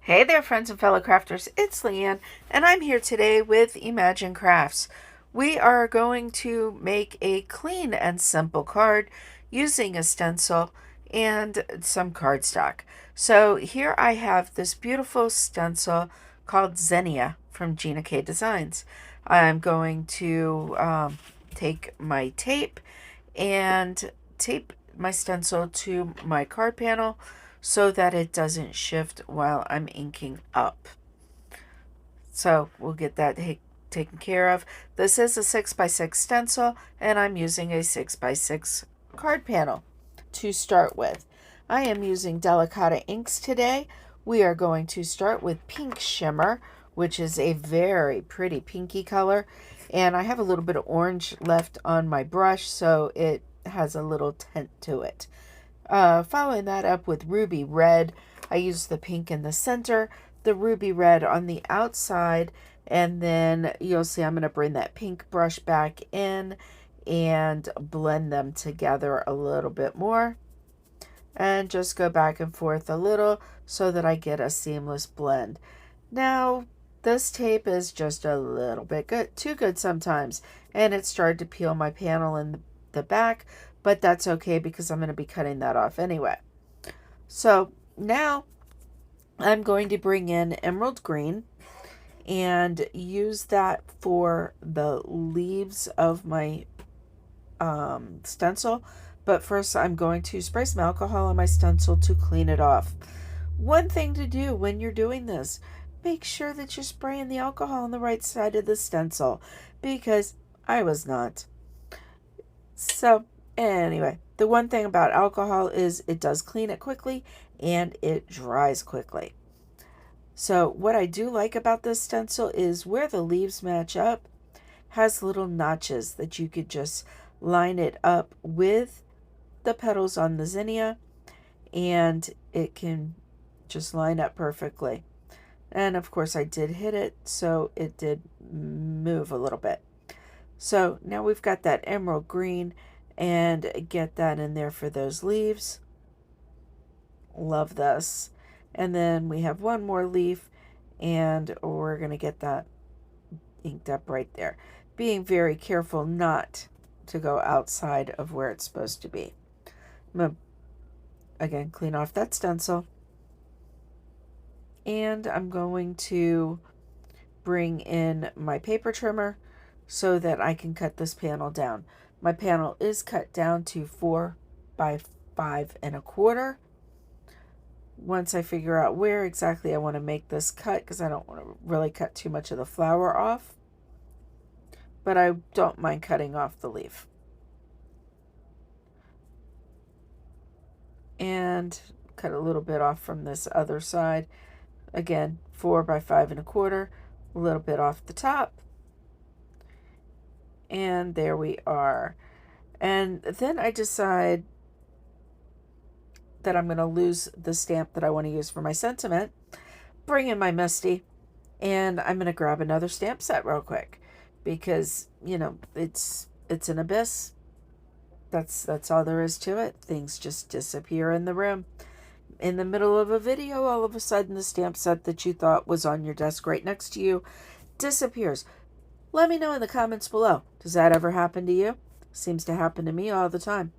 Hey there, friends and fellow crafters. It's LeeAnn, and I'm here today with Imagine Crafts. We are going to make a clean and simple card using a stencil and some cardstock. So here I have this beautiful stencil called Zinnia from GinaK Designs. I'm going to take my tape and tape my stencil to my card panel so that it doesn't shift while I'm inking up. So we'll get that taken care of. This is a 6x6 stencil, and I'm using a 6x6 card panel to start with. I am using Delicata inks today. We are going to start with pink shimmer, which is a very pretty pinky color. And I have a little bit of orange left on my brush, so it has a little tint to it. Following that up with ruby red, I use the pink in the center, the ruby red on the outside, and then you'll see I'm going to bring that pink brush back in and blend them together a little bit more. And just go back and forth a little so that I get a seamless blend. Now, this tape is just a little bit good, too good sometimes, and it started to peel my panel in the back, but that's okay because I'm going to be cutting that off anyway. So now I'm going to bring in emerald green and use that for the leaves of my stencil. But first I'm going to spray some alcohol on my stencil to clean it off. One thing to do when you're doing this, make sure that you're spraying the alcohol on the right side of the stencil, because I was not. So anyway, the one thing about alcohol is it does clean it quickly and it dries quickly. So what I do like about this stencil is where the leaves match up, has little notches that you could just line it up with the petals on the zinnia, and it can just line up perfectly. And of course I did hit it, so it did move a little bit. So now we've got that emerald green, and get that in there for those leaves. Love this. And then we have one more leaf, and we're going to get that inked up right there. Being very careful not to go outside of where it's supposed to be. I'm going to, again, clean off that stencil. And I'm going to bring in my paper trimmer so that I can cut this panel down. My panel is cut down to 4 by 5 1/4. Once I figure out where exactly I want to make this cut, because I don't want to really cut too much of the flower off, but I don't mind cutting off the leaf. And cut a little bit off from this other side. Again, 4 by 5 1/4, a little bit off the top. And there we are. And then I decide that I'm going to lose the stamp that I want to use for my sentiment, bring in my Misty, and I'm going to grab another stamp set real quick because, you know, it's an abyss. That's all there is to it. Things just disappear in the room. In the middle of a video, all of a sudden the stamp set that you thought was on your desk right next to you disappears. Let me know in the comments below. Does that ever happen to you? Seems to happen to me all the time.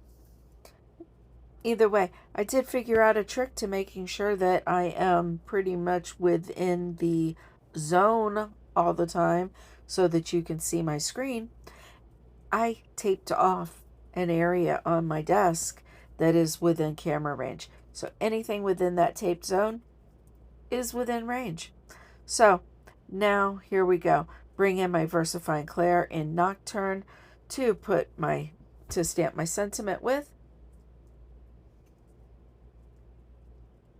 Either way, I did figure out a trick to making sure that I am pretty much within the zone all the time so that you can see my screen. I taped off an area on my desk that is within camera range. So anything within that taped zone is within range. So now here we go. Bring in my VersaFine Clair in Nocturne to stamp my sentiment with.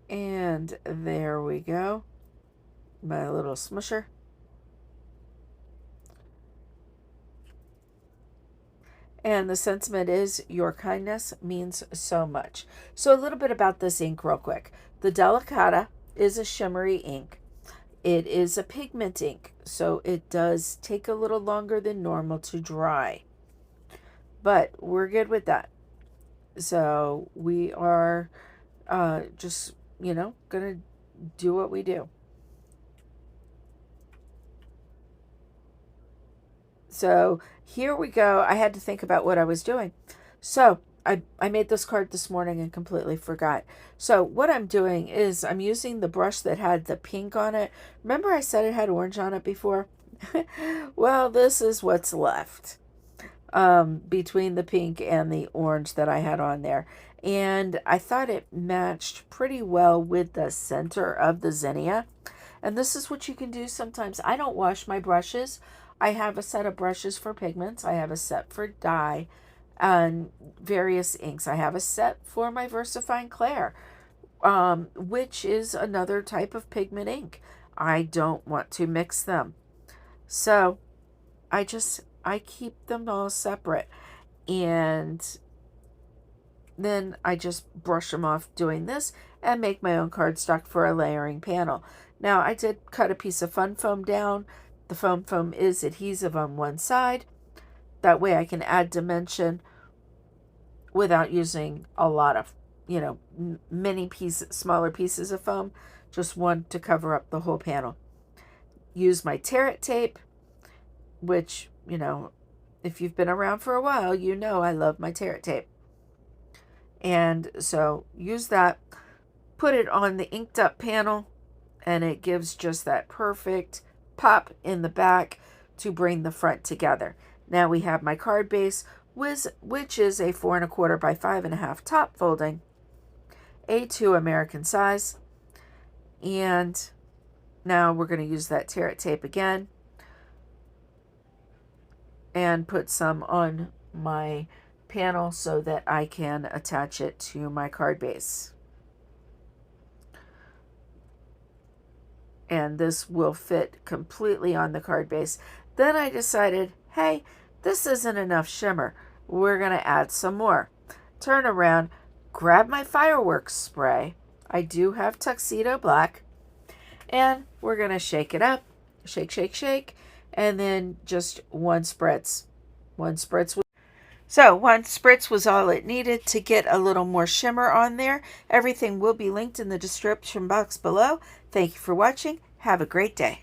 And there we go. My little smusher. And the sentiment is, your kindness means so much. So a little bit about this ink real quick. The Delicata is a shimmery ink. It is a pigment ink, so it does take a little longer than normal to dry. But we're good with that. So we are just, you know, going to do what we do. So here we go. I had to think about what I was doing. So I made this card this morning and completely forgot. So what I'm doing is I'm using the brush that had the pink on it. Remember I said it had orange on it before? Well, this is what's left between the pink and the orange that I had on there. And I thought it matched pretty well with the center of the Zinnia. And this is what you can do sometimes. I don't wash my brushes. I have a set of brushes for pigments. I have a set for dye and various inks. I have a set for my VersaFine Clair, which is another type of pigment ink. I don't want to mix them. So I keep them all separate. And then I just brush them off doing this and make my own cardstock for a layering panel. Now, I did cut a piece of fun foam down. The fun foam is adhesive on one side. That way I can add dimension without using a lot of, many pieces, smaller pieces of foam. Just one to cover up the whole panel. Use my tear it tape, which, if you've been around for a while, I love my tear it tape. And so use that, put it on the inked up panel, and it gives just that perfect pop in the back to bring the front together. Now we have my card base, which is a 4 1/4 by 5 1/2 top folding, A2 American size. And now we're going to use that tear it tape again and put some on my panel so that I can attach it to my card base. And this will fit completely on the card base. Then I decided, hey, this isn't enough shimmer. We're going to add some more. Turn around, grab my fireworks spray. I do have Tuxedo black. And we're going to shake it up. Shake, shake, shake. And then just one spritz. One spritz. So one spritz was all it needed to get a little more shimmer on there. Everything will be linked in the description box below. Thank you for watching. Have a great day.